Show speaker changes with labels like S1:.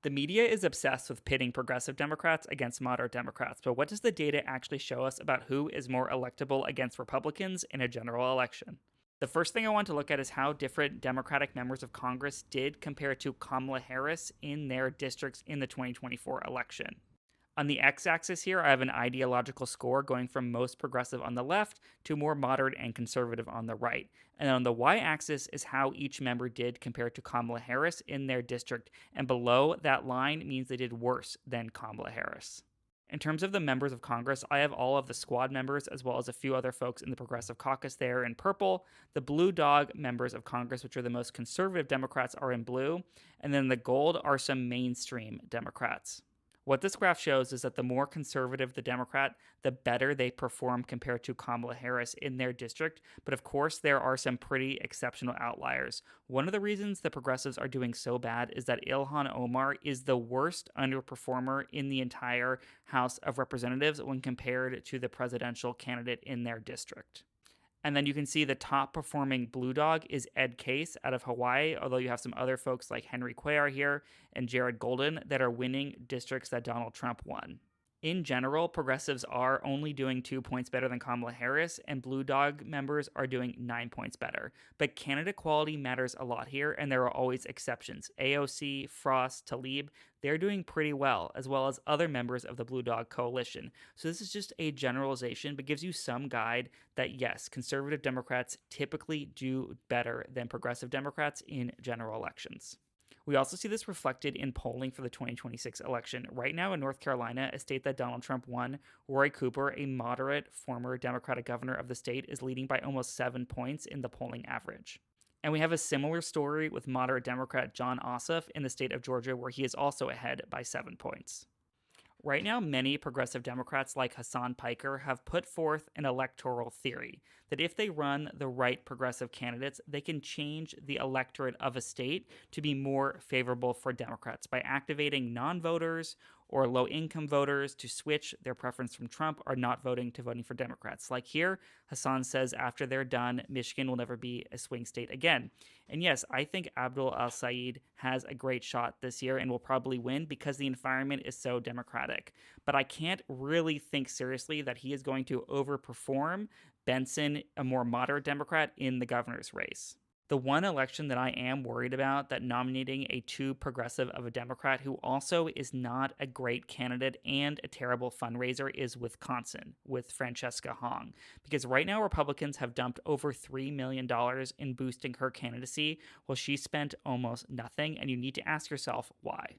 S1: The media is obsessed with pitting progressive Democrats against moderate Democrats, but what does the data actually show us about who is more electable against Republicans in a general election? The first thing I want to look at is how different Democratic members of Congress did compared to Kamala Harris in their districts in the 2024 election. On the x axis here, I have an ideological score going from most progressive on the left to more moderate and conservative on the right. And on the y axis is how each member did compared to Kamala Harris in their district. And below that line means they did worse than Kamala Harris. In terms of the members of Congress, I have all of the squad members as well as a few other folks in the Progressive Caucus there in purple. The blue dog members of Congress, which are the most conservative Democrats, are in blue. And then the gold are some mainstream Democrats. What this graph shows is that the more conservative the Democrat, the better they perform compared to Kamala Harris in their district. But of course, there are some pretty exceptional outliers. One of the reasons the progressives are doing so bad is that Ilhan Omar is the worst underperformer in the entire House of Representatives when compared to the presidential candidate in their district. And then you can see the top performing blue dog is Ed Case out of Hawaii, although you have some other folks like Henry Cuellar here and Jared Golden that are winning districts that Donald Trump won. In general, progressives are only doing 2 points better than Kamala Harris, and Blue Dog members are doing 9 points better. But candidate quality matters a lot here, and there are always exceptions. AOC, Frost, Tlaib, they're doing pretty well, as well as other members of the Blue Dog Coalition. So this is just a generalization, but gives you some guide that yes, conservative Democrats typically do better than progressive Democrats in general elections. We also see this reflected in polling for the 2026 election. Right now in North Carolina, a state that Donald Trump won, Roy Cooper, a moderate former Democratic governor of the state, is leading by almost 7 points in the polling average. And we have a similar story with moderate Democrat Jon Ossoff in the state of Georgia, where he is also ahead by 7 points. Right now, many progressive Democrats like Hassan Piker have put forth an electoral theory that if they run the right progressive candidates, they can change the electorate of a state to be more favorable for Democrats by activating non voters or low income voters to switch their preference from Trump or not voting to voting for Democrats. Like here, Hassan says after they're done, Michigan will never be a swing state again. And yes, I think Abdul Al Sayed has a great shot this year and will probably win because the environment is so Democratic. But I can't really think seriously that he is going to overperform Benson, a more moderate Democrat, in the governor's race. The one election that I am worried about that nominating a too progressive of a Democrat who also is not a great candidate and a terrible fundraiser is Wisconsin with Francesca Hong. Because right now Republicans have dumped over $3 million in boosting her candidacy while she spent almost nothing, and you need to ask yourself why.